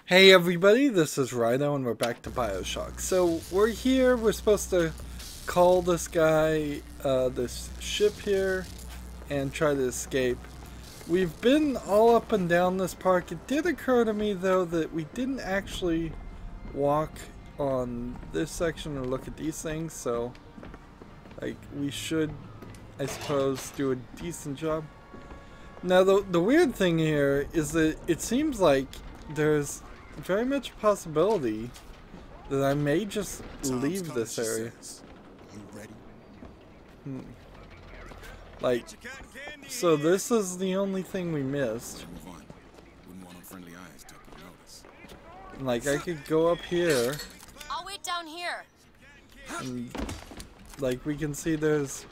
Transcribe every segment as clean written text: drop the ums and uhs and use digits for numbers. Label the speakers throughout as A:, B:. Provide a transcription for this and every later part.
A: Hey everybody, this is Rydo and we're back to BioShock. So we're here, we're supposed to call this guy, this ship here, and try to escape. We've been all up and down this park. It did occur to me though that we didn't actually walk on this section or look at these things, so like we should, I suppose, do a decent job. Now the weird thing here is that it seems like there's very much a possibility that I may just leave this area.
B: You ready?
A: Like, so this is the only thing we missed.
B: Move on. Wouldn't want unfriendly eyes taking notice.
A: Like, I could go up here.
C: I'll wait down here.
A: And, like, we can see there's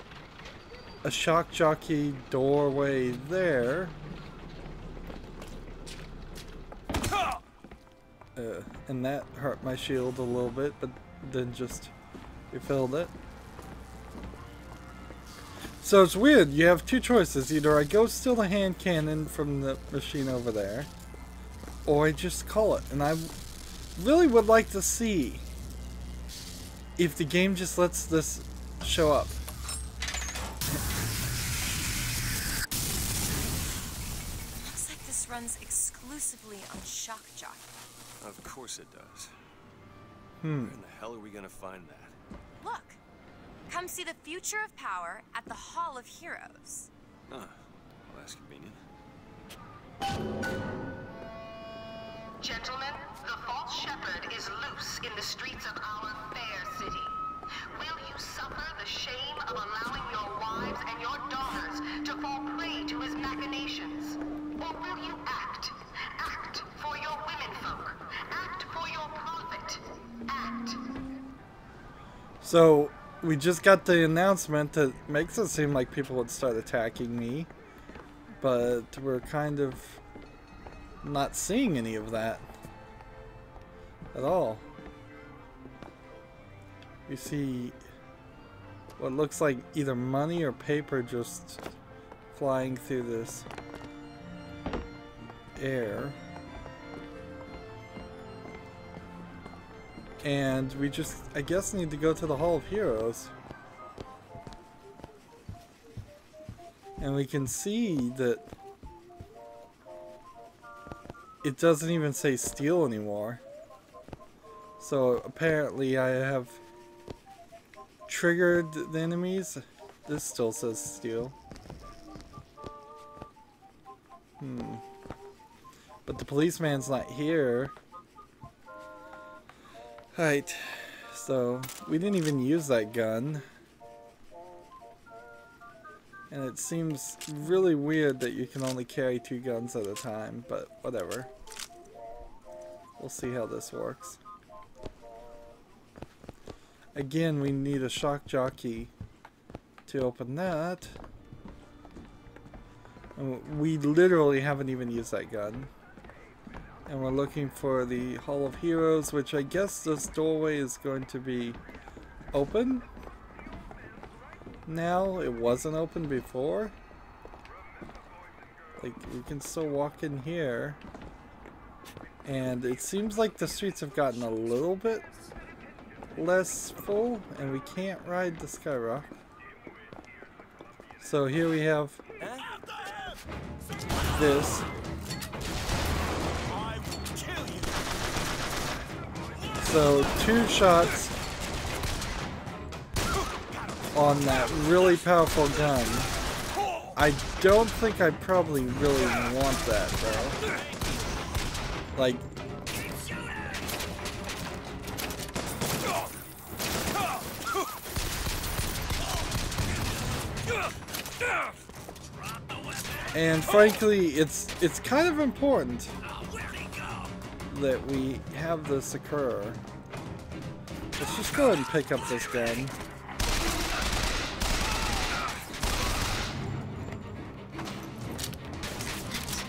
A: a shock jockey doorway there. And that hurt my shield a little bit, but then just refilled it. So it's weird, you have two choices. Either I go steal the hand cannon from the machine over there, or I just call it. And I really would like to see if the game just lets this show up.
C: Looks like this runs exclusively on shock jockey.
D: Of course it does.
A: Where
D: in the hell are we gonna find that?
C: Look, come see the future of power at the Hall of Heroes.
D: Huh. Well, that's convenient.
E: Gentlemen, the false shepherd is loose in the streets of our fair city. Will you suffer the shame of allowing your wives and your daughters to fall prey to his machinations? Or will you act? Act for your womenfolk. Act for your profit. Act.
A: So we just got the announcement that makes it seem like people would start attacking me, but we're kind of not seeing any of that at all. You see what looks like either money or paper just flying through this air. And we just, I guess, need to go to the Hall of Heroes. And we can see that it doesn't even say steal anymore. So apparently I have triggered the enemies. This still says steal. But the policeman's not here. Right, so we didn't even use that gun. And it seems really weird that you can only carry 2 guns at a time, but whatever. We'll see how this works. Again, we need a shock jockey to open that. And we literally haven't even used that gun. And we're looking for the Hall of Heroes, which I guess this doorway is going to be open now. It wasn't open before. Like, we can still walk in here. And it seems like the streets have gotten a little bit less full, and we can't ride the Skyrock. So here we have this. So 2 shots on that really powerful gun. I don't think I probably really want that though. Like, and frankly, it's kind of important that we have this occur. Let's just go ahead and pick up this gun.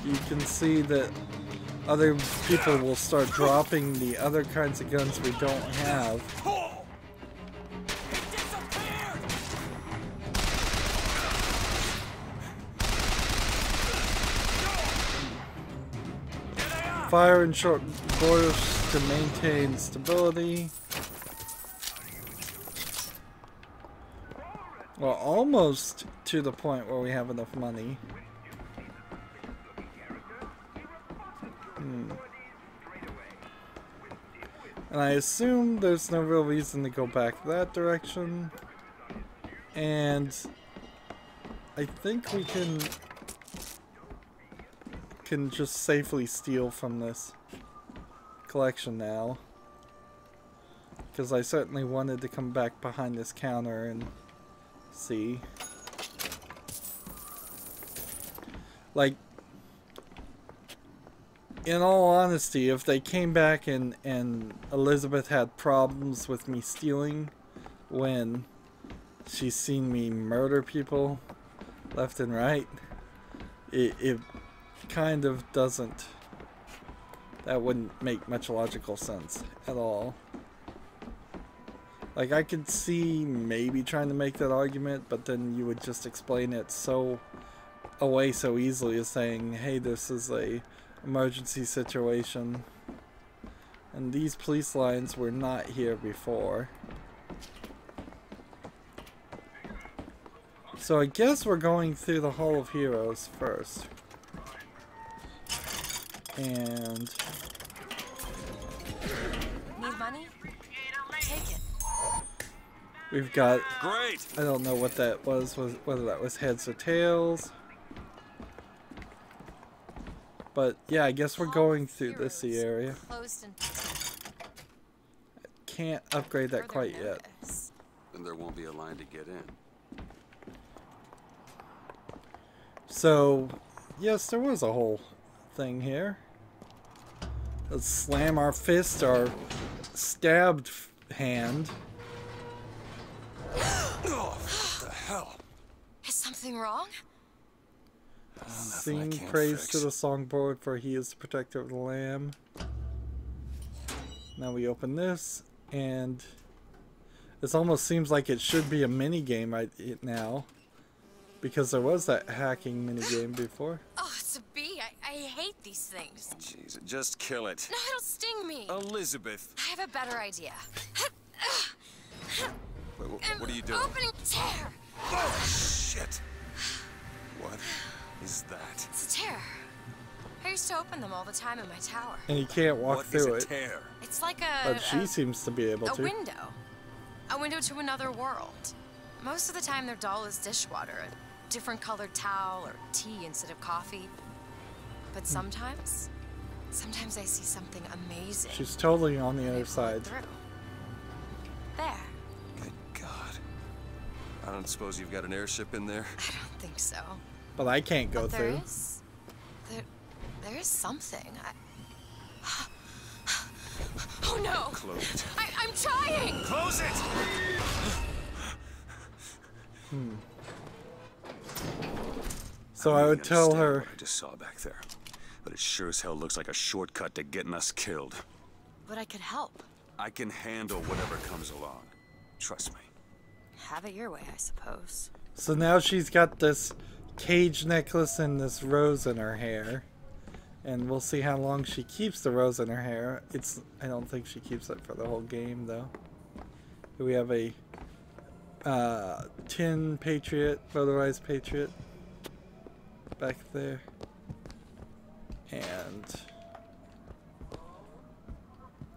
A: You can see that other people will start dropping the other kinds of guns we don't have. Fire in short bursts to maintain stability. Well, almost to the point where we have enough money. And I assume there's no real reason to go back that direction. And I think we can just safely steal from this collection now. Because I certainly wanted to come back behind this counter and see. Like, in all honesty, if they came back and Elizabeth had problems with me stealing when she's seen me murder people left and right, it kind of doesn't, that wouldn't make much logical sense at all. Like, I could see maybe trying to make that argument, but then you would just explain it away so easily as saying, hey, this is a emergency situation and these police lines were not here before. So I guess we're going through the Hall of Heroes first. And
C: need money? Take it.
A: we've got,
D: Great.
A: I don't know what that was whether that was heads or tails. But yeah, I guess we're going through this area. Can't upgrade that quite yet.
B: Then there won't be a line to get in.
A: So, yes, there was a whole thing here. Let's slam our fist, our stabbed hand.
B: Oh, what the hell?
C: Is something wrong?
A: Sing praise to the songbird, for he is the protector of the lamb. Now we open this, and this almost seems like it should be a mini game now, because there was that hacking mini game before.
C: Oh, it's a bee. I hate these things.
B: Jeez, just kill it.
C: No, it'll sting me.
B: Elizabeth.
C: I have a better idea.
B: Wait, what are you doing?
C: Opening tear.
B: Oh, shit. What is that?
C: It's a tear. I used to open them all the time in my tower.
A: And you can't walk
B: What
A: through
B: is
A: it.
B: a tear?
C: It's like
A: But she seems to be able
C: a
A: to.
C: window. A window to another world. Most of the time, they're dull as dishwater. A different colored towel or tea instead of coffee. But sometimes I see something amazing.
A: She's totally on the
C: and I
A: other
C: pull
A: side.
C: it through. There.
B: Good God. I don't suppose you've got an airship in there?
C: I don't think so.
A: But I can't go
C: But
A: through.
C: There is something. Oh no!
B: Close it.
C: I'm trying!
B: Close it!
A: So I would
B: don't
A: tell
B: understand
A: her,
B: what I just saw back there, but it sure as hell looks like a shortcut to getting us killed.
C: But I could help.
B: I can handle whatever comes along. Trust me.
C: Have it your way, I suppose.
A: so now she's got this cage necklace and this rose in her hair. And we'll see how long she keeps the rose in her hair. I don't think she keeps it for the whole game, though. We have a tin Patriot, motorized Patriot back there. And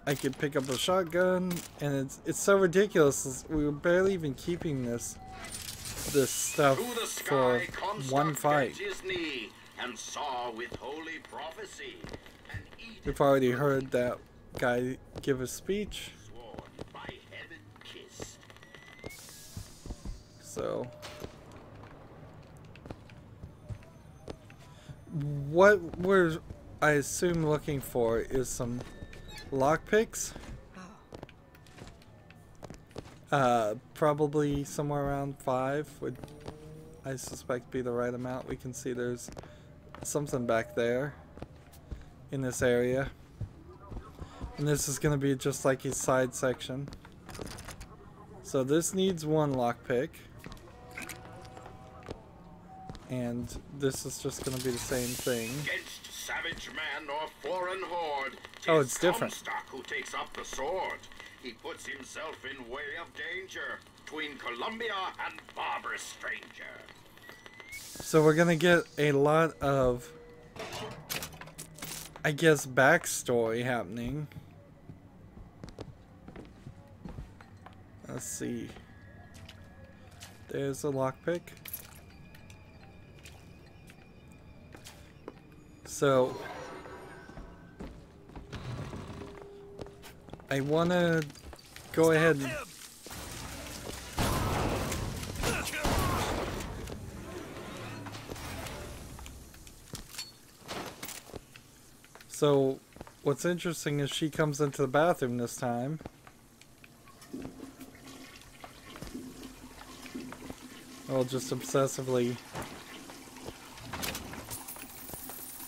A: I could pick up a shotgun, and it's so ridiculous. We were barely even keeping this stuff for one fight.
F: And saw with holy prophecy and
A: We've already heard that guy give a speech.
F: sworn by heaven kissed.
A: So what we're, I assume, looking for is some lockpicks. Probably somewhere around 5 would, I suspect, be the right amount. We can see there's something back there in this area, and this is going to be just like a side section. So this needs 1 lockpick, and this is just going to be the same thing.
F: Against savage man or foreign horde.
A: Oh, it's different.
F: Comstock who takes up the sword. He puts himself in way of danger between Columbia and barbarous stranger.
A: So we're gonna get a lot of, I guess, backstory happening. Let's see. There's a lockpick. So I wanna go ahead and so what's interesting is she comes into the bathroom this time. I'll just obsessively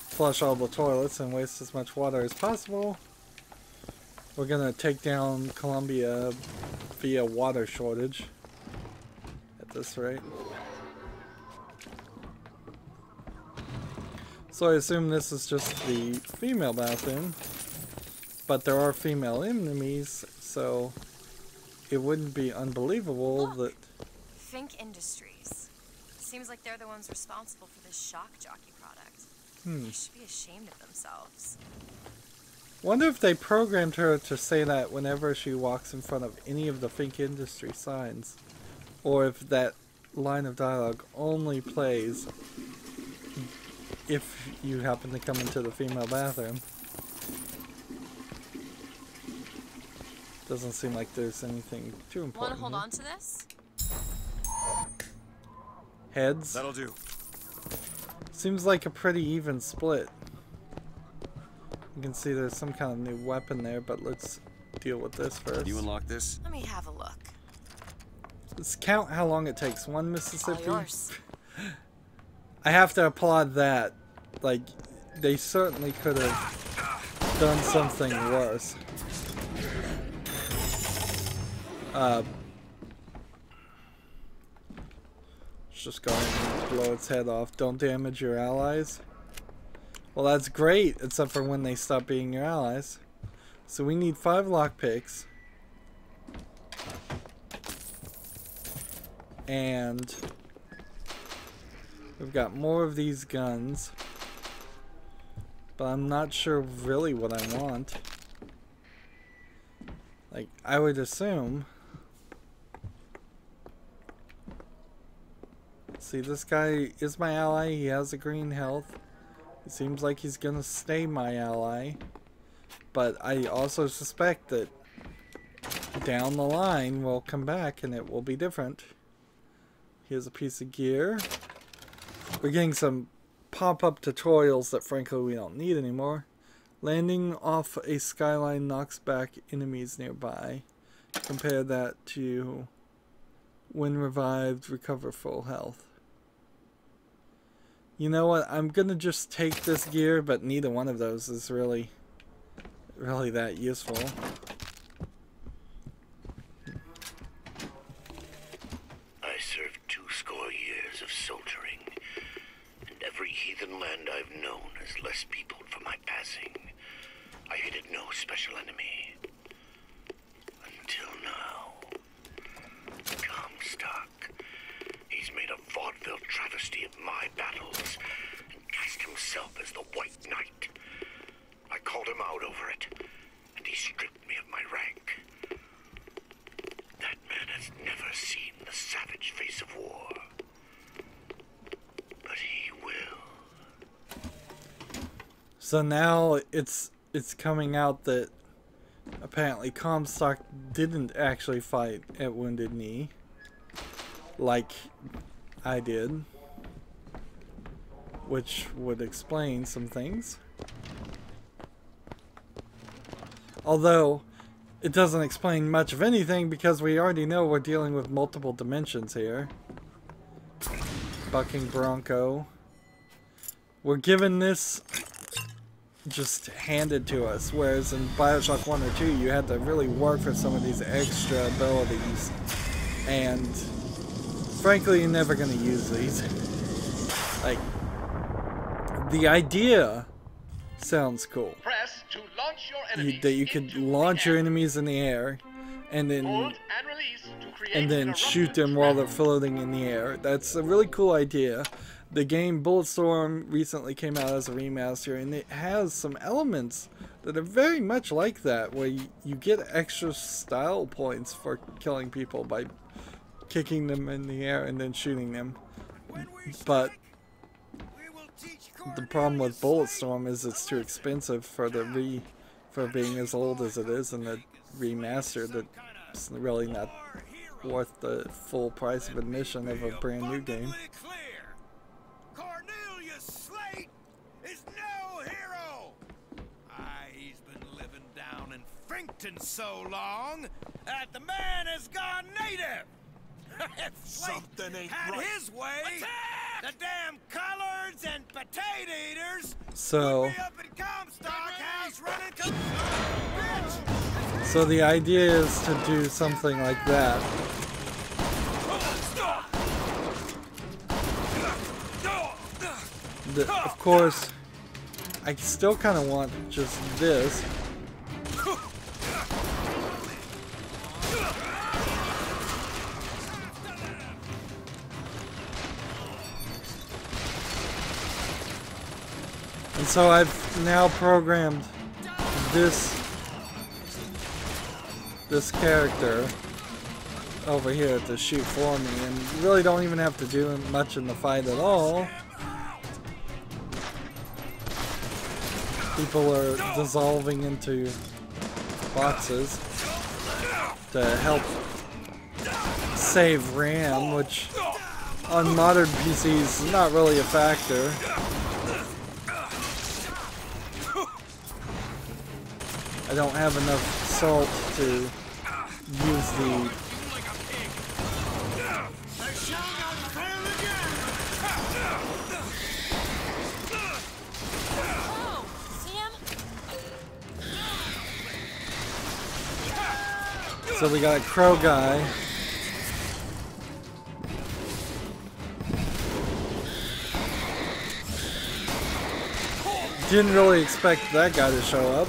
A: flush all the toilets and waste as much water as possible. We're gonna take down Columbia via water shortage at this rate. So I assume this is just the female bathroom, but there are female enemies, so it wouldn't be unbelievable that...
C: Fink Industries. Seems like they're the ones responsible for this shock jockey product. They should be ashamed of themselves.
A: Wonder if they programmed her to say that whenever she walks in front of any of the Fink Industry signs, or if that line of dialogue only plays if you happen to come into the female bathroom. Doesn't seem like there's anything too important.
C: Want to hold on to this?
A: Heads.
B: That'll do.
A: Seems like a pretty even split. You can see there's some kind of new weapon there, but let's deal with this first.
B: You unlock this?
C: Let me have a look.
A: Let's count how long it takes. One Mississippi.
C: All yours.
A: I have to applaud that. Like, they certainly could have done something worse. Let's just go ahead and blow its head off. Don't damage your allies. Well, that's great, except for when they stop being your allies. So we need 5 lockpicks. And we've got more of these guns. But I'm not sure really what I want. Like, I would assume... See, this guy is my ally. He has a green health. It seems like he's gonna stay my ally. But I also suspect that down the line we'll come back and it will be different. Here's a piece of gear. We're getting some pop-up tutorials that frankly we don't need anymore. Landing off a skyline knocks back enemies nearby. Compare that to when revived, recover full health. You know what? I'm gonna just take this gear, but neither one of those is really that useful.
F: I served 20 years of soldiering, and every heathen land I've known is less peopled for my passing. I hated no special enemy. Until now. Comstock. He's made a vaudeville travesty of my battles and cast himself as the White Knight. I called him out over it, and he stripped me of my rank. That man has never seen the savage face of war. But he will.
A: So now it's coming out that apparently Comstock didn't actually fight at Wounded Knee like I did, which would explain some things. Although it doesn't explain much of anything because we already know we're dealing with multiple dimensions here. Bucking Bronco. We're given this just handed to us, whereas in BioShock 1 or 2 you had to really work for some of these extra abilities, and frankly you're never going to use these. Like, the idea Sounds cool.
G: Press to launch your enemies
A: That you could launch your enemies in the air, and then
G: Hold and release to create an
A: shoot
G: eruptive
A: them while
G: trap.
A: they're floating in the air. That's a really cool idea. The game Bulletstorm recently came out as a remaster, and it has some elements that are very much like that, where you get extra style points for killing people by kicking them in the air and then shooting them. But the problem with Bulletstorm is it's too expensive for for being as old as it is, and the remaster that's really not worth the full price of admission of a brand new game.
H: Slate is no hero. He's been living down in Frankton so long that the man has gone native. If Slate
F: Something ain't
H: had
F: right.
H: his way, the damn collards and potato eaters
A: So,
H: would be up in Comstock House running bitch.
A: so the idea is to do something like that. Of course, I still kind of want just this. And so I've now programmed this character over here to shoot for me, and you really don't even have to do much in the fight at all. People are dissolving into boxes to help save RAM, which on modern PCs is not really a factor. I don't have enough salt to use the So we got a crow guy. Didn't really expect that guy to show up.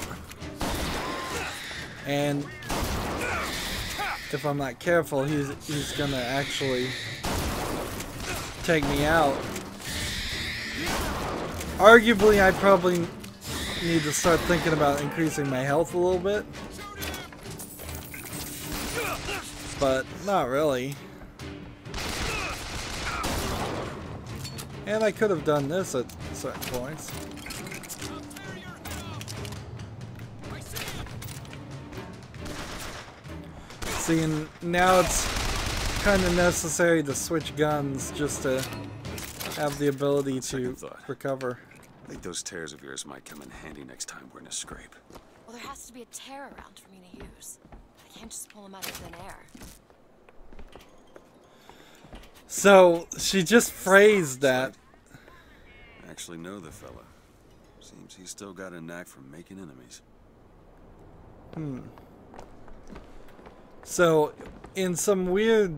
A: And if I'm not careful, he's gonna actually take me out. Arguably, I probably need to start thinking about increasing my health a little bit. But not really. And I could have done this at certain points. See, and now it's kind of necessary to switch guns just to have the ability to recover.
B: I think those tears of yours might come in handy next time we're in a scrape.
C: Well, there has to be a tear around for me to use. I can't just pull them out of thin air.
A: So, she just phrased that.
B: I actually know the fella. Seems he's still got a knack for making enemies.
A: So, in some weird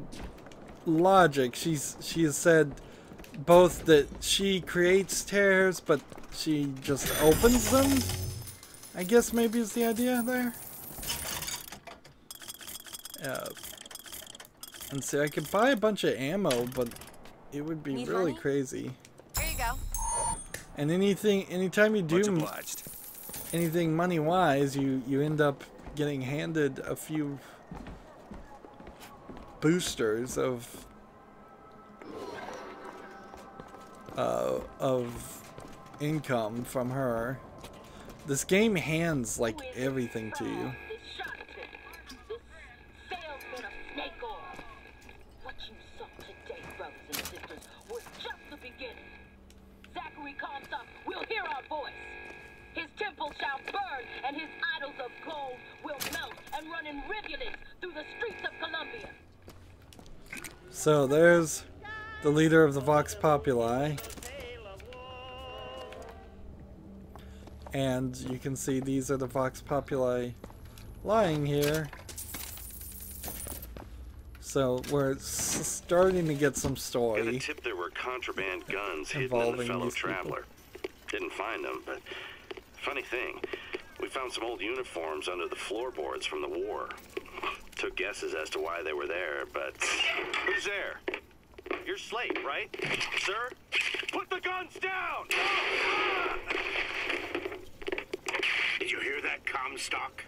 A: logic, she has said both that she creates tears, but she just opens them. I guess maybe is the idea there. And see, I could buy a bunch of ammo, but it would be
C: Need
A: really
C: money?
A: crazy.
C: Here you go.
A: And anytime you
B: Much
A: do
B: obliged.
A: anything money-wise, you end up getting handed a few boosters of income from her. This game hands like everything to you.
I: What you saw today, brothers and sisters, was just the beginning. Zachary Comstock will hear our voice. His temple shall burn, and his idols of gold will melt and run in rivulets through the streets of Columbia.
A: So there's the leader of the Vox Populi. And you can see these are the Vox Populi lying here. So we're starting to get some
J: Got a
A: story
J: tip there were contraband guns hidden in the
A: involving
J: fellow
A: these
J: traveler. Didn't find them, but
F: Funny thing, we found some old uniforms under the floorboards from the war. Took guesses as to why they were there, but... Who's there? You're Slate, right? Sir? Put the guns down!
J: Did you hear that, Comstock?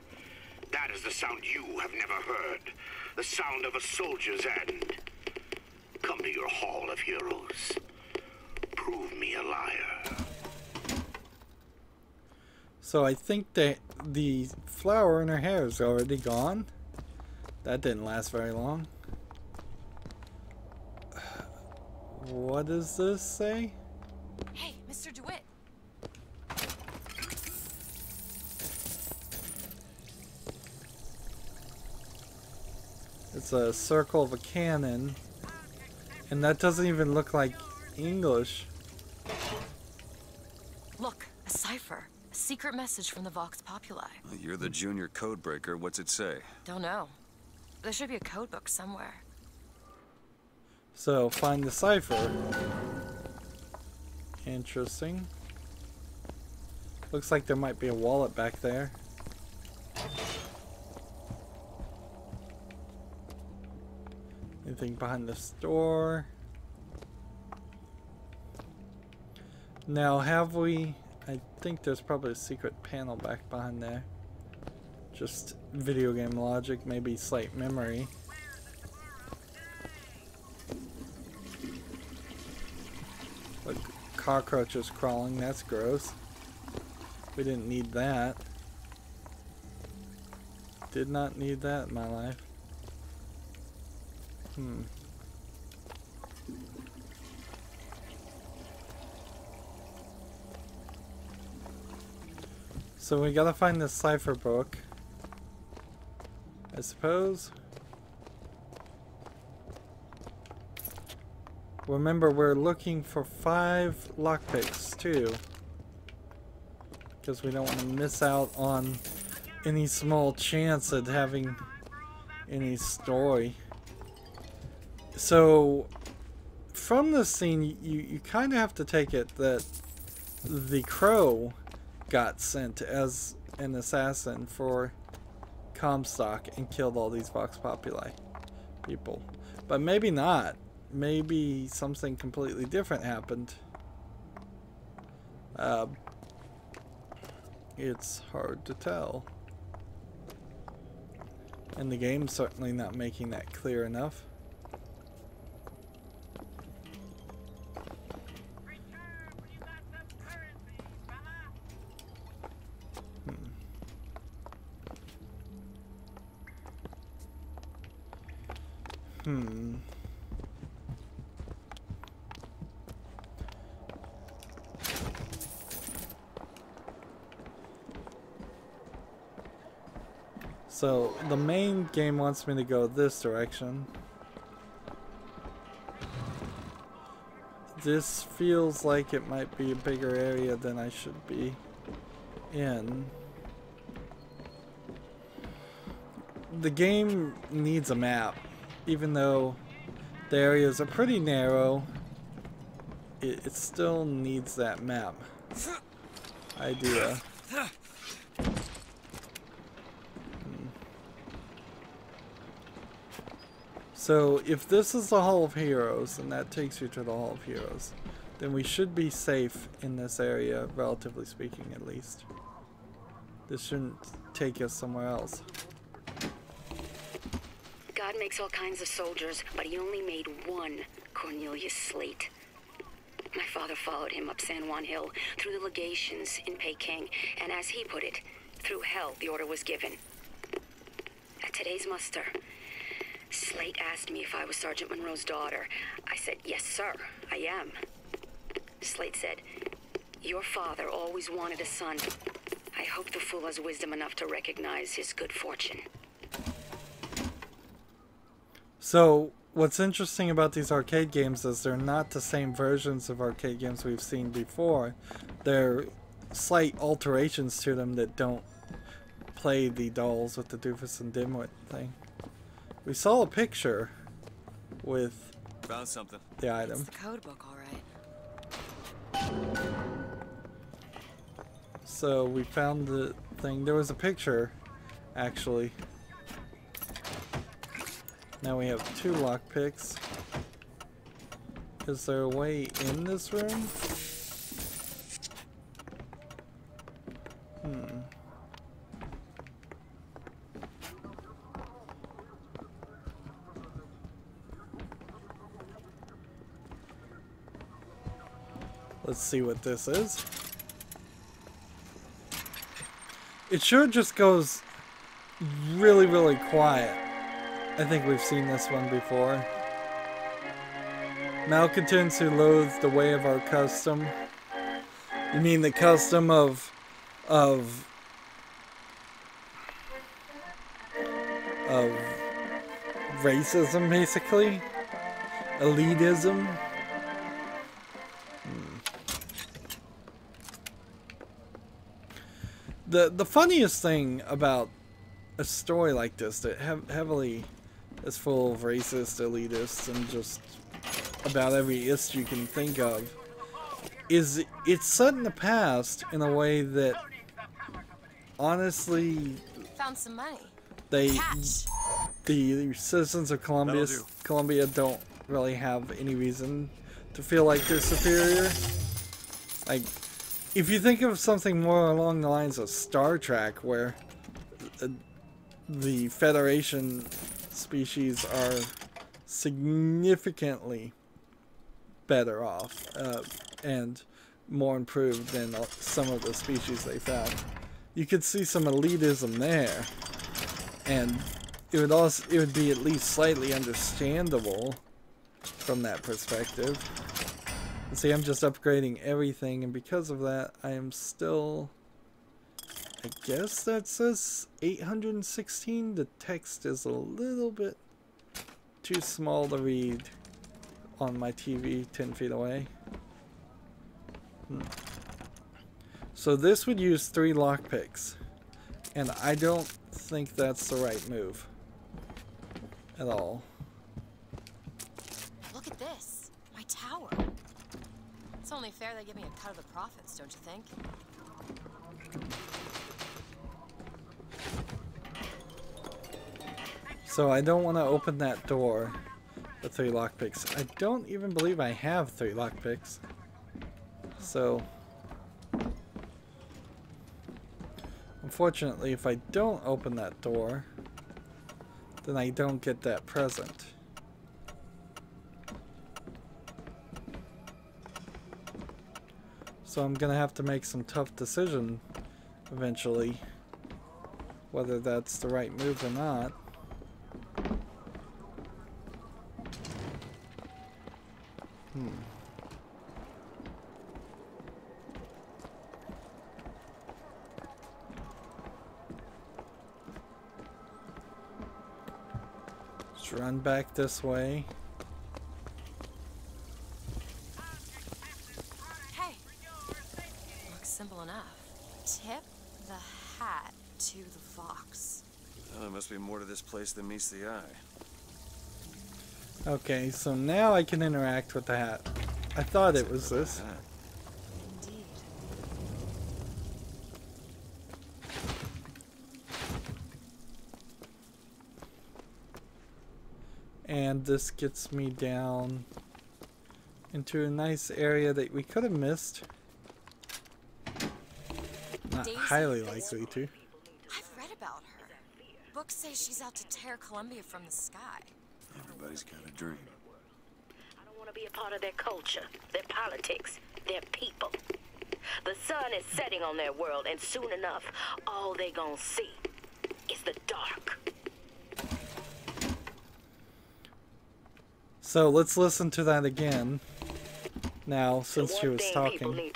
J: That is the sound you have never heard. The sound of a soldier's end. Come to your Hall of Heroes. Prove me a liar.
A: So I think that the flower in her hair is already gone. That didn't last very long. What does this say?
C: Hey, Mr. DeWitt.
A: It's a circle of a cannon. And that doesn't even look like English.
C: Look, a cipher. A secret message from the Vox Populi.
B: You're the junior codebreaker. What's it say?
C: Don't know. There should be a code book somewhere.
A: So, find the cipher. Interesting. Looks like there might be a wallet back there. Anything behind this door? Now, have we... I think there's probably a secret panel back behind there. Just video game logic, maybe slate memory. Look, cockroaches crawling, that's gross. We didn't need that. Did not need that in my life. So we gotta find this cipher book, I suppose. Remember, we're looking for 5 lockpicks too, because we don't want to miss out on any small chance at having any story. So from this scene, you kind of have to take it that the Crow got sent as an assassin for Comstock and killed all these Vox Populi people. But maybe not. Maybe something completely different happened. It's hard to tell. And the game's certainly not making that clear enough. So the main game wants me to go this direction. This feels like it might be a bigger area than I should be in. The game needs a map. Even though the areas are pretty narrow, it still needs that map idea. So if this is the Hall of Heroes, and that takes you to the Hall of Heroes, then we should be safe in this area, relatively speaking at least. This shouldn't take us somewhere else.
K: God makes all kinds of soldiers, but he only made one Cornelius Slate. My father followed him up San Juan Hill, through the legations in Peking, and as he put it, through hell the order was given. At today's muster, Slate asked me if I was Sergeant Monroe's daughter. I said, yes, sir, I am. Slate said, your father always wanted a son. I hope the fool has wisdom enough to recognize his good fortune.
A: So, what's interesting about these arcade games is they're not the same versions of arcade games we've seen before. They're slight alterations to them that don't play the dolls with the doofus and dimwit thing. We saw a picture with
B: found something.
A: The item.
C: It's the code book, all right.
A: So we found the thing. There was a picture, actually. Now we have 2 lockpicks. Is there a way in this room? Let's see what this is. It sure just goes really, really quiet. I think we've seen this one before. Malcontents who loathe the way of our custom. You mean the custom of racism, basically? Elitism? The funniest thing about a story like this that heavily is full of racist, elitists, and just about every ist you can think of is it's set in the past in a way that honestly
C: Found some money.
A: the citizens of Columbia don't really have any reason to feel like they're superior. Like, if you think of something more along the lines of Star Trek, where the Federation species are significantly better off and more improved than some of the species they found, you could see some elitism there, and it would be at least slightly understandable from that perspective. See, I'm just upgrading everything, and because of that, I am still... I guess that says 816. The text is a little bit too small to read on my TV 10 feet away. So this would use 3 lockpicks, and I don't think that's the right move at all.
C: Look at this. My tower. It's only fair they give me a cut of the profits, don't you think?
A: So I don't want to open that door with 3 lockpicks. I don't even believe I have 3 lockpicks. So unfortunately, if I don't open that door, then I don't get that present. So I'm gonna have to make some tough decision eventually, whether that's the right move or not. Let's run back this way.
C: Simple enough. Tip the hat to the fox.
B: Well, there must be more to this place than meets the eye.
A: Okay, so now I can interact with the hat. I thought it was this.
C: Indeed.
A: And this gets me down into a nice area that we could have missed. Not highly likely to.
C: I've read about her. Books say she's out to tear Columbia from the sky.
B: Everybody's got a dream.
K: I don't want to be a part of their culture, their politics, their people. The sun is setting on their world, and soon enough, all they gonna see is the dark.
A: So let's listen to that again. Now, since she was talking.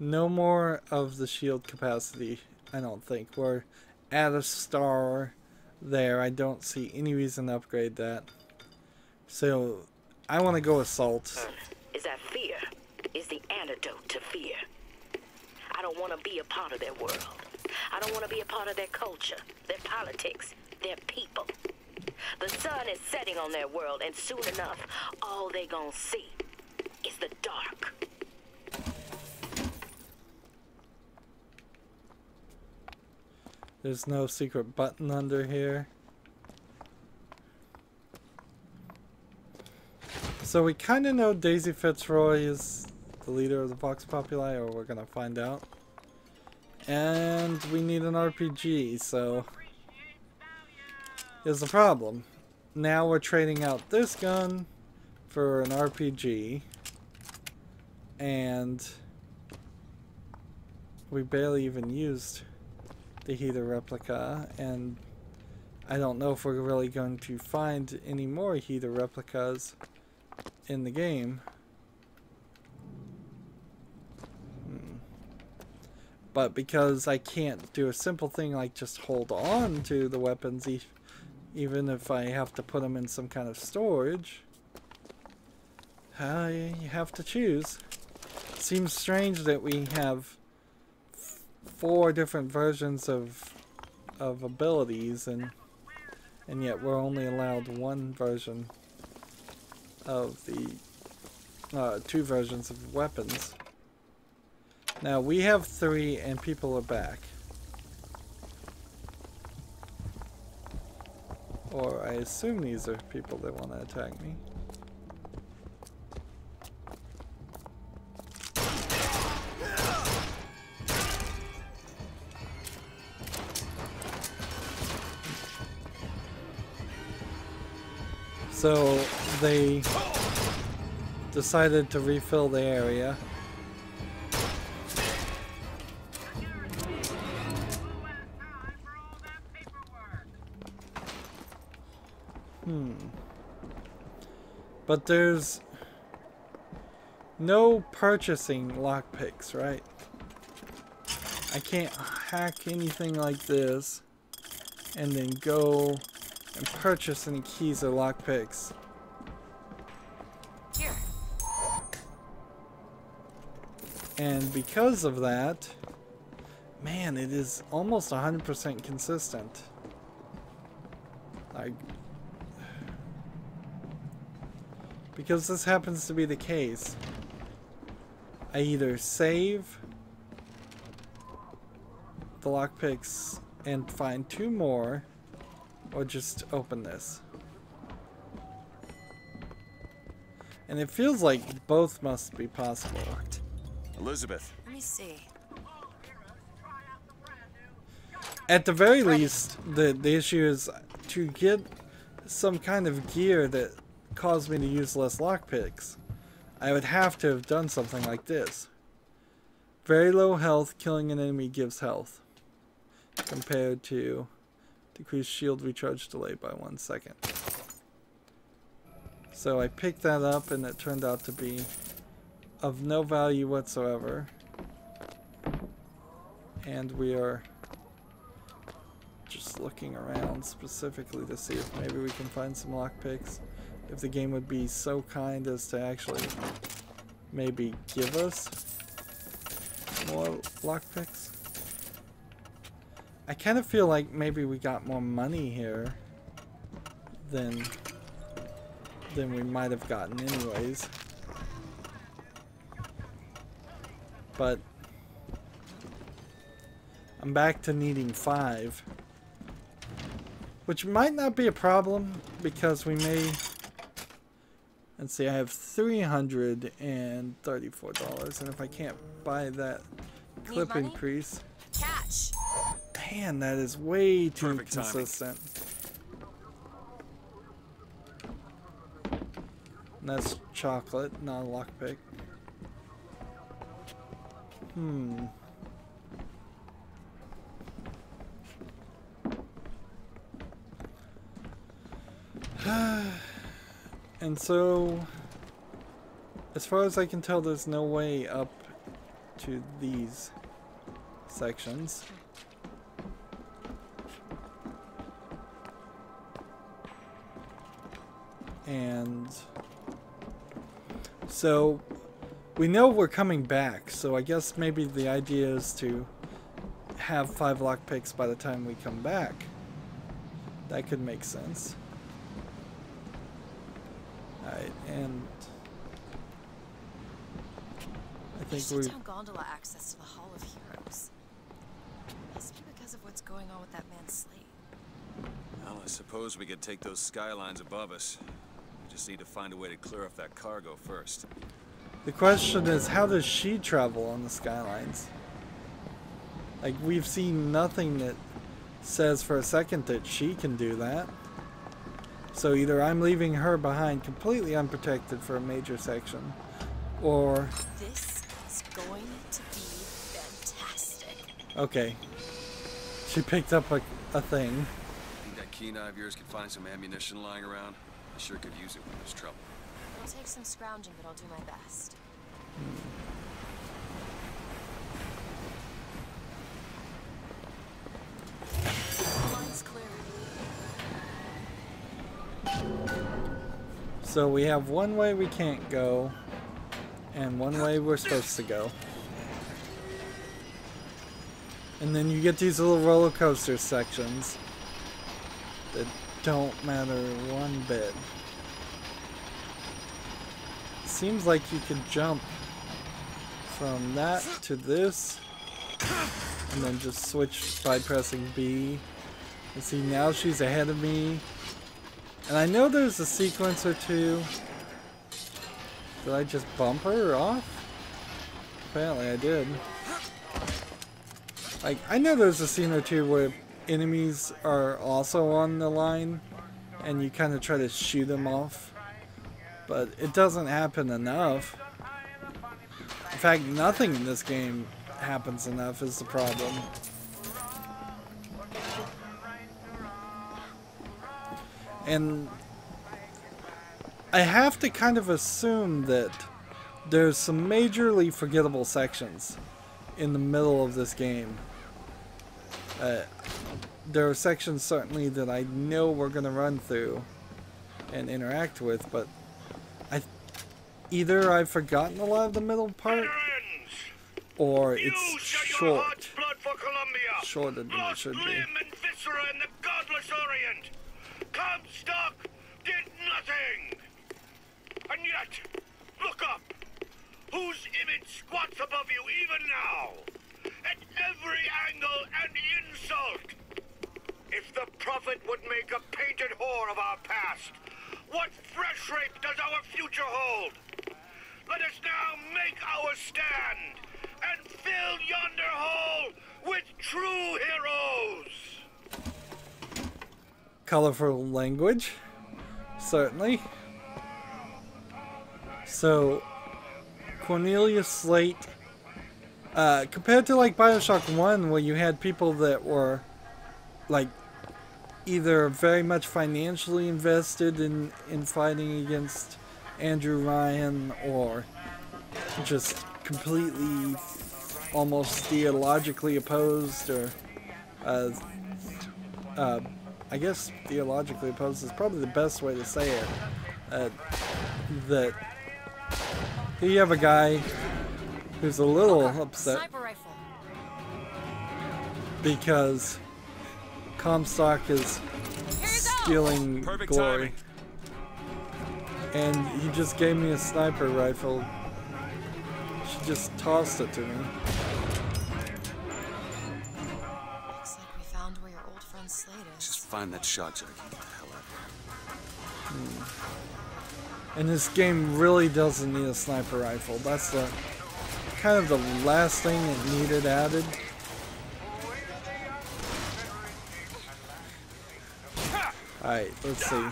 A: No more of the shield capacity, I don't think. We're at a star there. I don't see any reason to upgrade that. So, I want to go assault.
K: Is that fear? Is the antidote to fear. I don't want to be a part of their world. I don't want to be a part of their culture, their politics, their people. The sun is setting on their world, and soon enough, all they gonna see is the dark.
A: There's no secret button under here. So we kind of know Daisy Fitzroy is the leader of the Vox Populi, or we're gonna find out. And we need an RPG, so here's the problem. Now we're trading out this gun for an RPG, and we barely even used the heater replica, and I don't know if we're really going to find any more heater replicas in the game. But because I can't do a simple thing like just hold on to the weapons, even if I have to put them in some kind of storage, you have to choose. Seems strange that we have 4 different versions of abilities, and yet we're only allowed one version of the 2 versions of weapons. Now we have 3 and people are back. Or I assume these are people that want to attack me. So they decided to refill the area. But there's no purchasing lockpicks, right? I can't hack anything like this and then go and purchase any keys or lockpicks.
C: Here.
A: And because of that, man, it is almost 100% consistent. Because this happens to be the case, I either save the lockpicks and find 2 more, or just open this. And it feels like both must be possible.
B: Elizabeth.
C: Let me see.
A: At the very least, the issue is to get some kind of gear that caused me to use less lockpicks. I would have to have done something like this. Very low health, killing an enemy gives health. Compared to decreased shield recharge delay by 1 second. So I picked that up and it turned out to be of no value whatsoever. And we are just looking around specifically to see if maybe we can find some lockpicks. If the game would be so kind as to actually maybe give us more lockpicks. I kind of feel like maybe we got more money here than we might have gotten anyways. But I'm back to needing 5. Which might not be a problem because we may... Let's see, I have $334, and if I can't buy that clip increase...
C: Catch.
A: Man, that is way too consistent. And that's chocolate, not a lockpick. And so, as far as I can tell, there's no way up to these sections. And so we know we're coming back, so I guess maybe the idea is to have 5 lockpicks by the time we come back. That could make sense. Alright, and I think we
C: shut down gondola access to the Hall of Heroes. Must be because of what's going going on with that man's slate?
B: Well, I suppose we could take those skylines above us. We just need to find a way to clear off that cargo first.
A: The question is, how does she travel on the skylines? Like, we've seen nothing that says for a second that she can do that. So either I'm leaving her behind completely unprotected for a major section, or...
C: This is going to be fantastic.
A: Okay. She picked up a thing.
B: Think that keen eye of yours could find some ammunition lying around? I sure could use it when there's trouble.
C: It'll take some scrounging, but I'll do my best. Line's clear.
A: So we have one way we can't go, and one way we're supposed to go. And then you get these little roller coaster sections that don't matter one bit. Seems like you could jump from that to this, and then just switch by pressing B. And see, now she's ahead of me. And I know there's a sequence or two. Did I just bump her off? Apparently I did. Like, I know there's a scene or two where enemies are also on the line, and you kind of try to shoot them off. But it doesn't happen enough. In fact, nothing in this game happens enough is the problem. And I have to kind of assume that there's some majorly forgettable sections in the middle of this game. There are sections certainly that I know we're going to run through and interact with, but either I've forgotten a lot of the middle part, or it's shorter than it should be.
J: Comstock did nothing! And yet, look up! Whose image squats above you even now? At every angle and insult! If the Prophet would make a painted whore of our past, what fresh rape does our future hold? Let us now make our stand and fill yonder hole with true heroes!
A: Colorful language, certainly. So, Cornelius Slate, compared to like BioShock 1, where you had people that were like either very much financially invested in fighting against Andrew Ryan, or just completely almost theologically opposed, or I guess theologically opposed is probably the best way to say it. That here you have a guy who's a little upset because Comstock is stealing glory. And he just gave me a sniper rifle. She just tossed it to me.
B: Just find that shot jockey. Get the hell out of here.
A: And this game really doesn't need a sniper rifle. That's the kind of the last thing it needed added. Alright, let's see.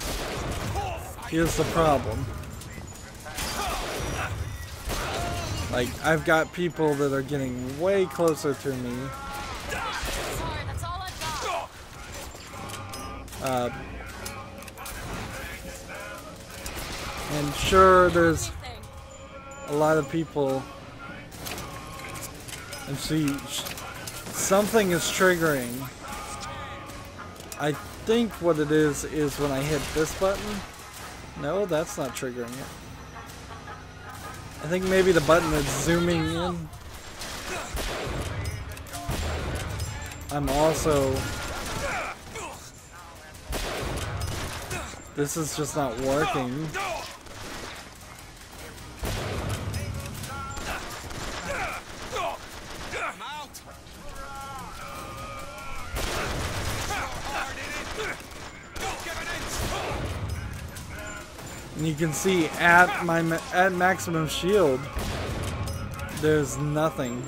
A: Here's the problem. Like, I've got people that are getting way closer to me. And sure, there's a lot of people, and see, something is triggering. I think what it is when I hit this button. No, that's not triggering it. I think maybe the button that's zooming in. I'm also... This is just not working. And you can see at maximum shield, there's nothing.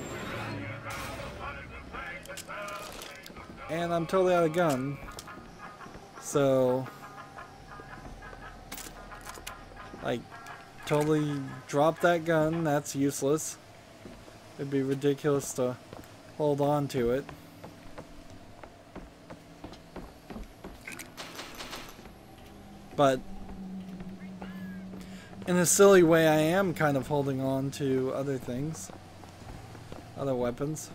A: And I'm totally out of gun. So, like, totally drop that gun. That's useless. It'd be ridiculous to hold on to it. But in a silly way, I am kind of holding on to other things, other weapons.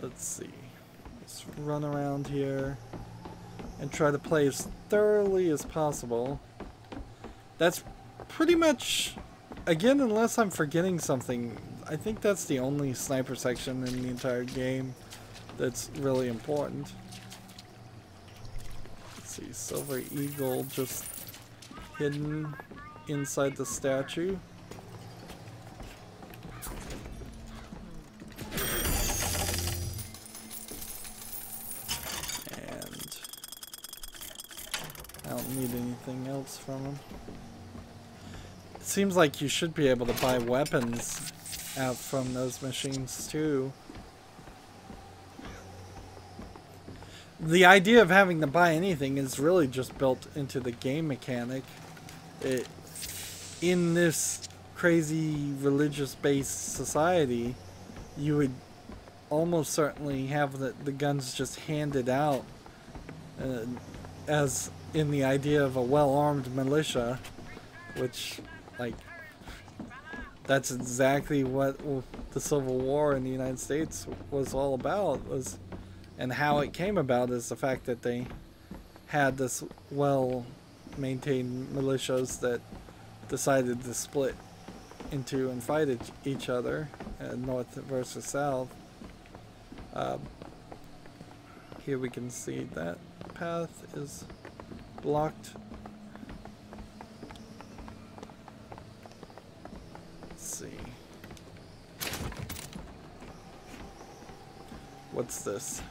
A: Let's see. Let's run around here and try to play as thoroughly as possible. That's pretty much, again, unless I'm forgetting something, I think that's the only sniper section in the entire game that's really important. Let's see, Silver Eagle just hidden inside the statue. And I don't need anything else from him. It seems like you should be able to buy weapons out from those machines too. The idea of having to buy anything is really just built into the game mechanic. In this crazy religious-based society, you would almost certainly have the guns just handed out as in the idea of a well-armed militia, which, like, that's exactly what the Civil War in the United States was all about, and how it came about is the fact that they had this well-maintained militias that decided to split into and fight each other, North versus South. Here we can see that path is blocked. Let's see. What's this?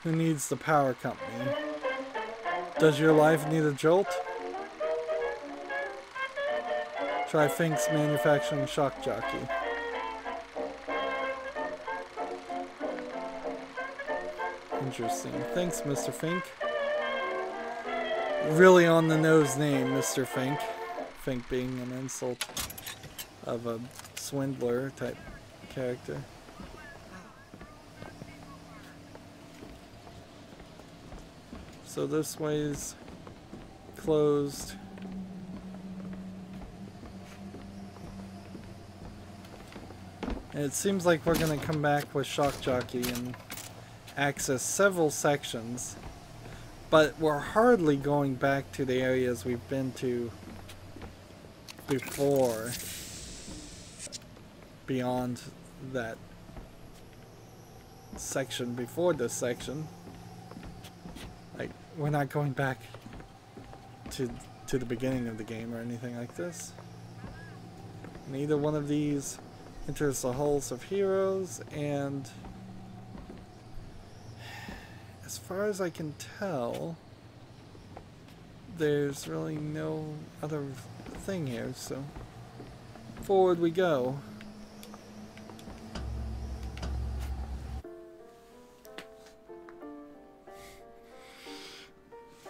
A: Who needs the power company? Does your life need a jolt? Try Fink's manufacturing shock jockey. Interesting. Thanks, Mr. Fink. Really on the nose name, Mr. Fink. Fink being an insult of a swindler type character. So this way's closed. And it seems like we're going to come back with Shock Jockey and access several sections. But we're hardly going back to the areas we've been to before. Beyond that section before this section. Like, we're not going back to the beginning of the game or anything like this. Neither one of these enters the halls of heroes, and as far as I can tell, there's really no other thing here, so forward we go.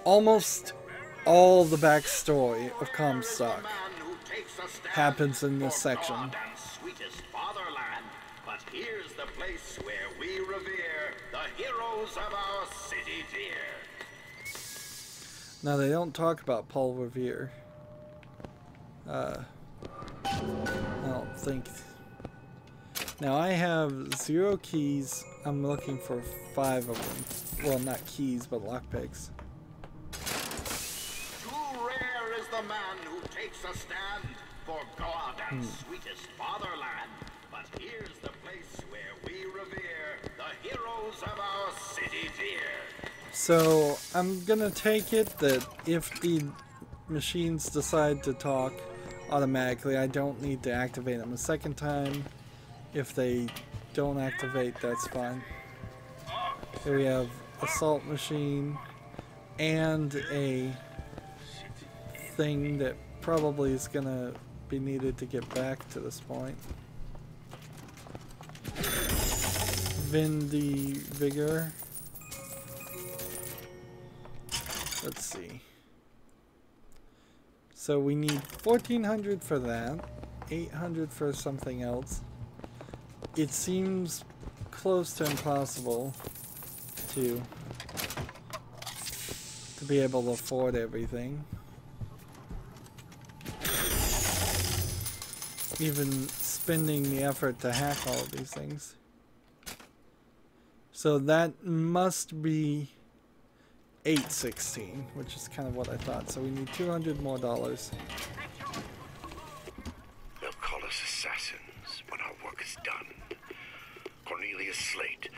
A: Almost all the backstory of Comstock happens in this section.
F: But here's the place where we revere the heroes of our city dear.
A: Now they don't talk about Paul Revere. I don't think. Now I have 0 keys. I'm looking for 5 of them. Well, not keys, but lockpicks.
F: Rare is the man who takes a stand for God and sweetest fatherland. But here's the place where we revere the heroes of our city dear.
A: So I'm gonna take it that if the machines decide to talk automatically. I don't need to activate them a second time. If they don't activate, that's fine. Here we have assault machine and a thing that probably is gonna be needed to get back to this point. Vindy Vigor. Let's see. So we need 1400 for that, 800 for something else. It seems close to impossible to be able to afford everything. Even spending the effort to hack all of these things. So that must be 816, which is kind of what I thought. So we need $200 more.
J: They'll call us assassins when our work is done. Cornelius Slate,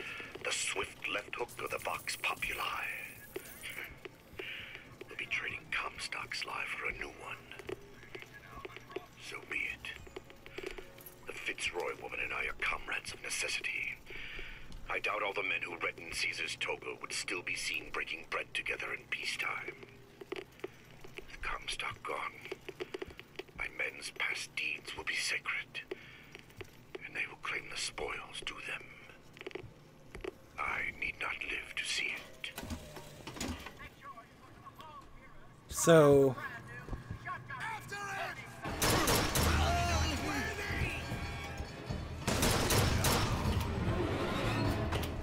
J: the swift left hook of the Vox Populi. We'll be trading Comstock's life for a new one. So be it. The Fitzroy woman and I are comrades of necessity. I doubt all the men who reddened Caesar's toga would still be seen breaking bread together in peacetime. With Comstock gone, my men's past deeds will be sacred, and they will claim the spoils to them. I need not live to see it.
A: So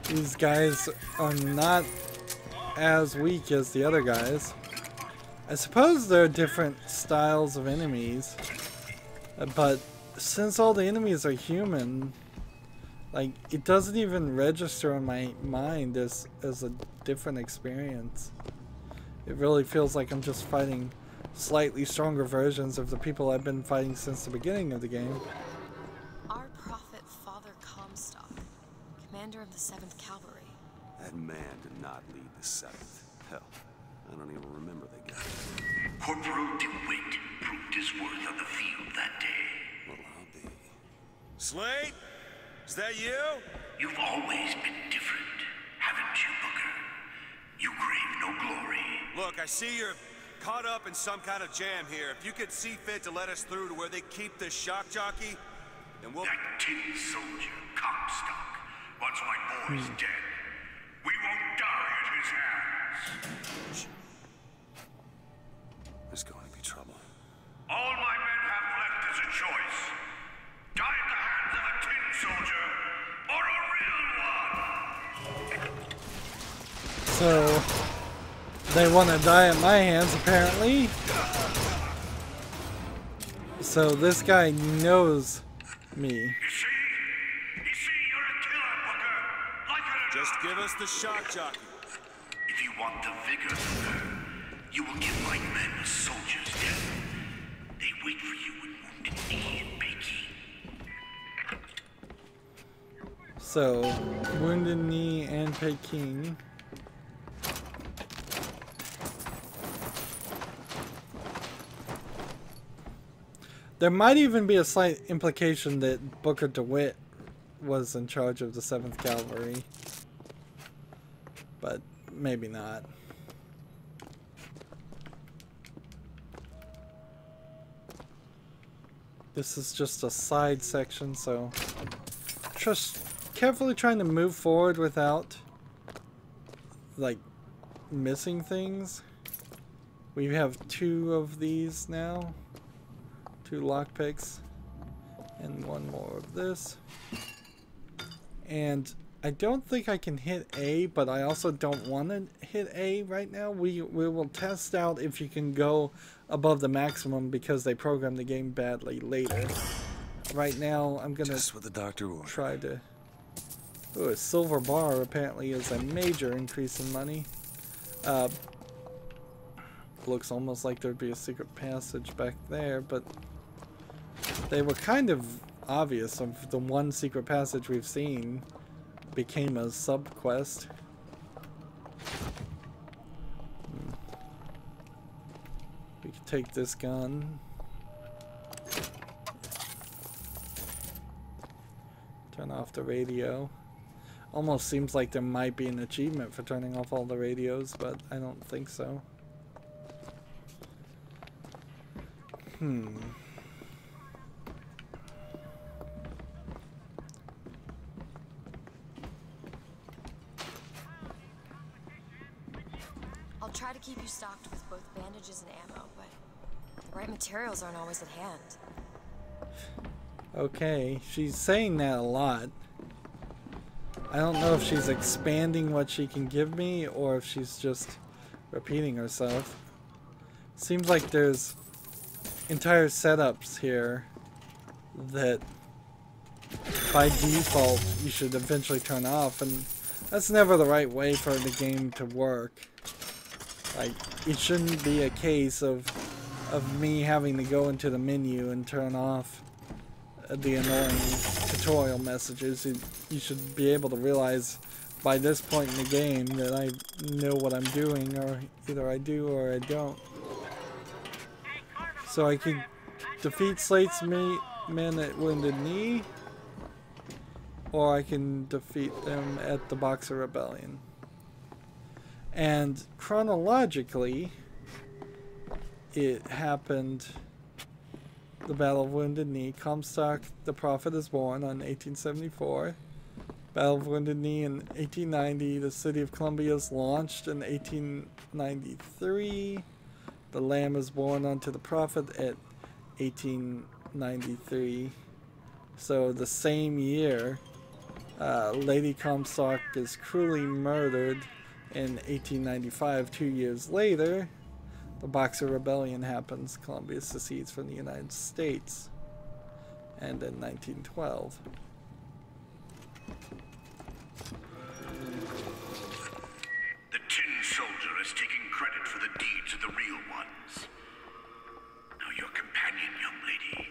A: these guys are not as weak as the other guys. I suppose there are different styles of enemies, but since all the enemies are human, like, it doesn't even register in my mind as a different experience. It really feels like I'm just fighting slightly stronger versions of the people I've been fighting since the beginning of the game.
C: Our prophet, Father Comstock, commander of the 7th Cavalry.
B: That man did not lead the 7th. Hell, I don't even remember the guy.
F: Corporal DeWitt proved his worth on the field that day.
B: Well, I'll be.
H: Slate? Is that you?
F: You've always been different, haven't you, Booker? You crave no glory.
B: Look, I see you're caught up in some kind of jam here. If you could see fit to let us through to where they keep this shock jockey, then we'll...
F: That tin soldier, Comstock, wants my boys dead. We won't die at his hands.
B: There's going to be trouble.
F: All my men have left is a choice. Die at the hands of a tin soldier, or a real one.
A: So they want to die at my hands, apparently. So this guy knows me.
F: You see, you're a killer, Booker. Like it or
B: Just
F: not.
B: give us the shock jockey.
F: If you want the vigor, Booker, you will give my men a soldier's death. They wait for you in Wounded Knee and Peking.
A: So, Wounded Knee and Peking. There might even be a slight implication that Booker DeWitt was in charge of the 7th Cavalry. But maybe not. This is just a side section, so just carefully trying to move forward without, like, missing things. We have 2 of these now. 2 lockpicks. And 1 more of this. And I don't think I can hit A, but I also don't want to hit A right now. We will test out if you can go above the maximum because they programmed the game badly later. Right now, I'm gonna
B: Just what the doctor ordered.
A: try to... Ooh, a silver bar apparently is a major increase in money. Looks almost like there'd be a secret passage back there, but they were kind of obvious. Of the one secret passage we've seen became a sub-quest. We We can take this gun. Turn off the radio. Almost seems like there might be an achievement for turning off all the radios, but I don't think so.
C: I'll try to keep you stocked with both bandages and ammo, but the right materials aren't always at hand.
A: Okay, she's saying that a lot. I don't know if she's expanding what she can give me or if she's just repeating herself. Seems like there's entire setups here that by default you should eventually turn off, and that's never the right way for the game to work. Like, it shouldn't be a case of me having to go into the menu and turn off the annoying tutorial messages. You should be able to realize by this point in the game that I know what I'm doing, or either I do or I don't. So I can defeat Slate's men at Wounded Knee, or I can defeat them at the Boxer Rebellion. And chronologically, it happened, the Battle of Wounded Knee, Comstock, the Prophet is born on 1874. Battle of Wounded Knee in 1890, the City of Columbia is launched in 1893. The Lamb is born unto the Prophet at 1893. So the same year, Lady Comstock is cruelly murdered in 1895. 2 years later, the Boxer Rebellion happens. Columbia secedes from the United States. And in 1912.
J: The Tin Soldier is taking credit for the deeds of the real ones. Now your companion, young lady,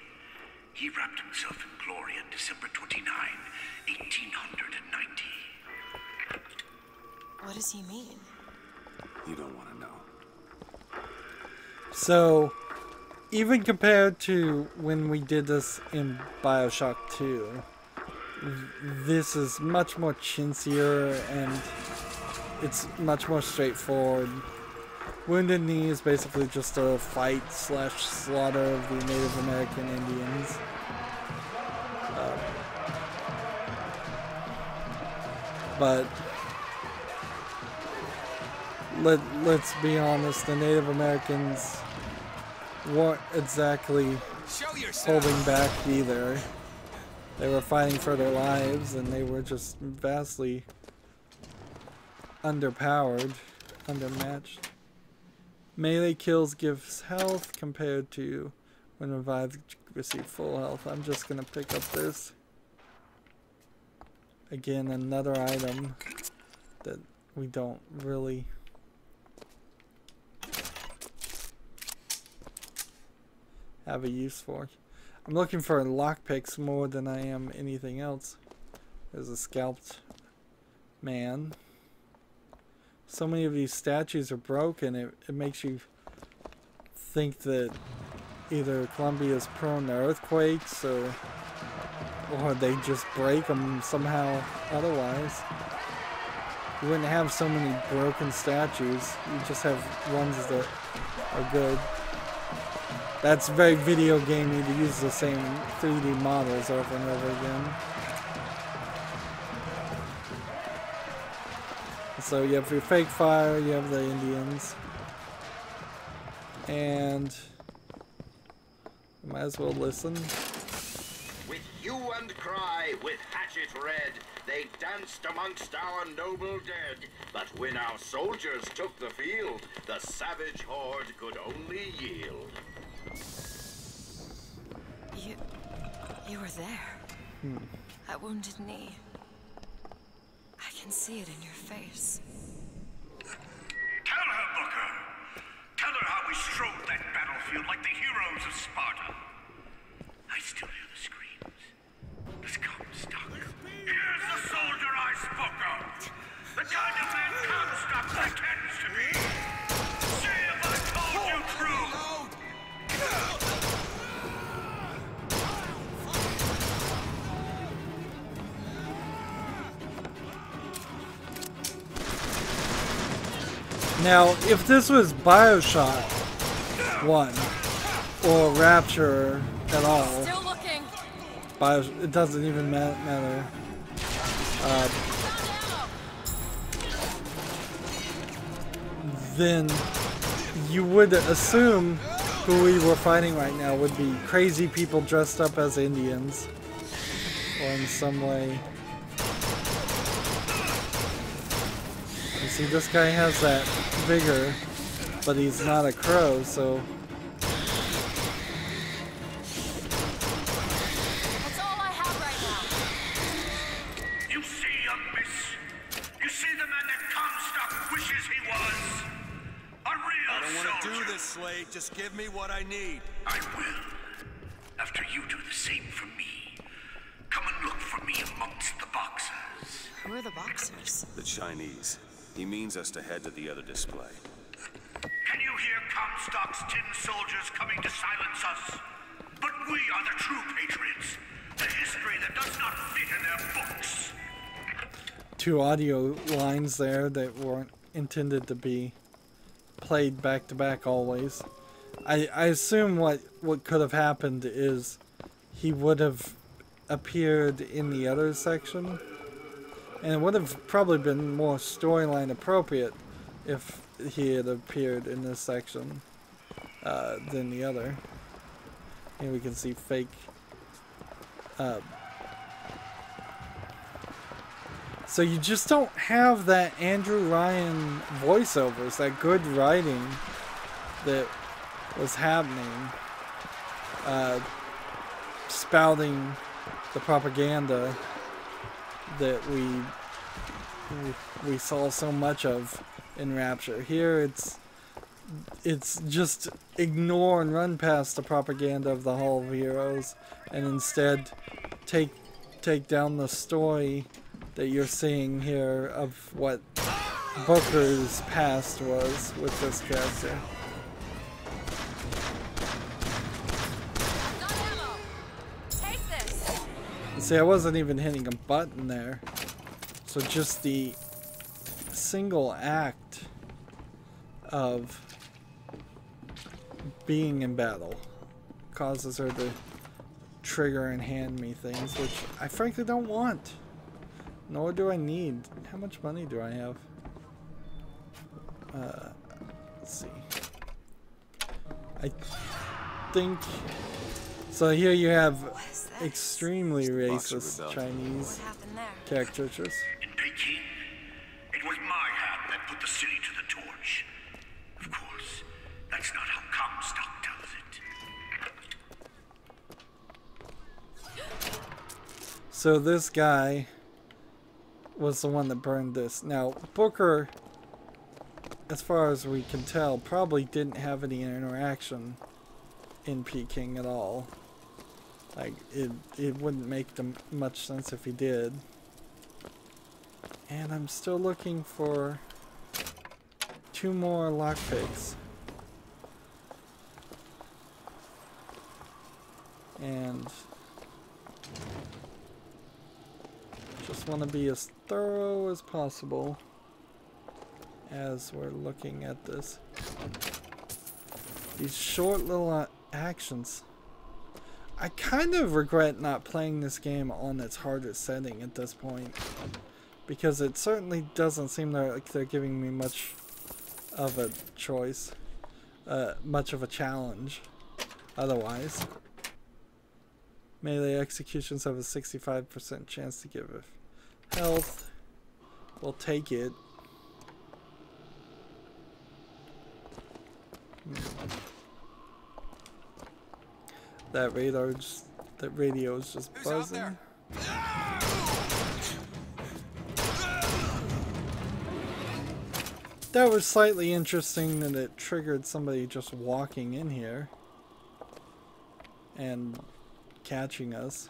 J: he wrapped himself in glory on December 29, 1890.
C: What does he mean?
D: You don't want to know.
A: So, even compared to when we did this in BioShock 2, this is much more chintzier and it's much more straightforward. Wounded Knee is basically just a fight / slaughter of the Native American Indians. But let's be honest, the Native Americans weren't exactly holding back either. They were fighting for their lives, and they were just vastly underpowered, undermatched. Melee kills gives health compared to when revived receive full health. I'm just gonna pick up this. Again, another item that we don't really have a use for. I'm looking for lockpicks more than I am anything else. There's a scalped man. So many of these statues are broken, it makes you think that either Columbia is prone to earthquakes or they just break them somehow otherwise. You wouldn't have so many broken statues, you just have ones that are good. That's very video gamey to use the same 3D models over and over again. So you have your fake fire, you have the Indians. And you might as well listen.
L: With hue and cry, with hatchet red, they danced amongst our noble dead. But when our soldiers took the field, the savage horde could only yield.
C: You were there. At Wounded Knee. I can see it in your face.
J: Tell her, Booker! Tell her how we strode that battlefield like the heroes of Sparta. I still hear the screams. This Comstock. Here's the soldier I spoke of! The kind of man Comstock pretends to be! See if I told you true!
A: Now, if this was BioShock 1 or Rapture at all,
C: Still looking.
A: it doesn't even matter. Then you would assume who we were fighting right now would be crazy people dressed up as Indians, or in some way. You see, this guy has that vigor, but he's not a crow, so.
C: That's all I have right now.
J: You see, young miss? You see the man that Comstock wishes he was? A real
B: I don't want to
J: soldier.
B: do this, Slate. Just give me what I need.
J: I will. After you do the same for me. Come and look for me amongst the boxers.
C: Who are the boxers?
B: The Chinese. He means us to head to the other display.
J: Can you hear Comstock's tin soldiers coming to silence us? But we are the true patriots. The history that does not fit in their books.
A: Two audio lines there that weren't intended to be played back to back always. I assume what could have happened is he would have appeared in the other section, and it would have probably been more storyline appropriate if he had appeared in this section than the other. Here we can see fake so you just don't have that Andrew Ryan voiceovers, that good writing that was happening, spouting the propaganda that we saw so much of in Rapture. Here it's just ignore and run past the propaganda of the Hall of Heroes and instead take down the story that you're seeing here of what Booker's past was with this character.
C: Take this.
A: See, I wasn't even hitting a button there. So just the single act of being in battle causes her to trigger and hand me things, which I frankly don't want. Nor do I need. How much money do I have? Let's see. I think... So here you have extremely racist Chinese caricatures.
J: In Peking, it was my hand that put the city to the torch. Of course, that's not how Comstock tells it.
A: So this guy was the one that burned this. Now, Booker, as far as we can tell, probably didn't have any interaction in Peking at all. Like, it wouldn't make much sense if he did. And I'm still looking for 2 more lockpicks. And just want to be as thorough as possible as we're looking at this. These short little actions. I kind of regret not playing this game on its hardest setting at this point, because it certainly doesn't seem like they're giving me much of a choice, much of a challenge otherwise. Melee executions have a 65% chance to give health. We'll take it. That radio is just buzzing. That was slightly interesting that it triggered somebody just walking in here and catching us.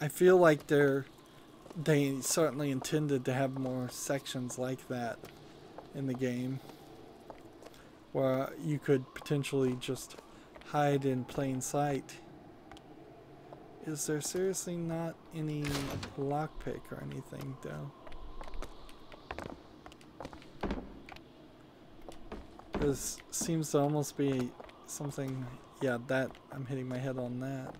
A: I feel like they certainly intended to have more sections like that in the game, where you could potentially just hide in plain sight. Is there seriously not any lockpick or anything though? This seems to almost be something, yeah, that, I'm hitting my head on that.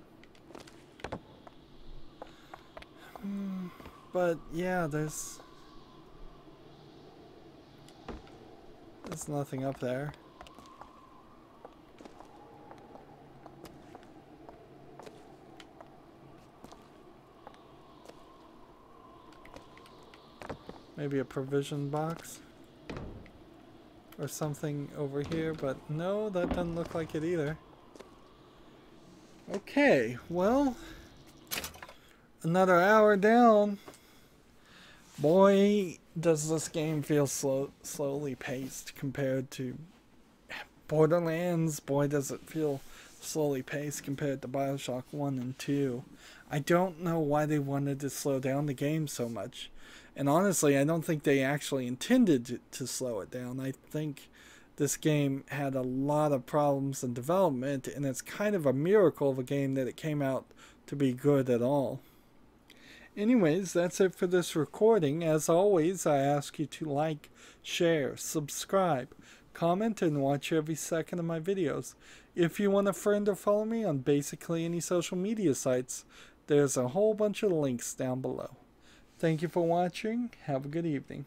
A: But yeah, there's nothing up there. Maybe a provision box or something over here, but no, that doesn't look like it either. Okay, well, another hour down. Boy, does this game feel slowly paced compared to Borderlands. Boy, does it feel slowly paced compared to BioShock 1 and 2. I don't know why they wanted to slow down the game so much. And honestly, I don't think they actually intended to slow it down. I think this game had a lot of problems in development, and it's kind of a miracle of a game that it came out to be good at all. Anyways, that's it for this recording. As always, I ask you to like, share, subscribe, comment, and watch every second of my videos. If you want a friend or follow me on basically any social media sites, there's a whole bunch of links down below. Thank you for watching. Have a good evening.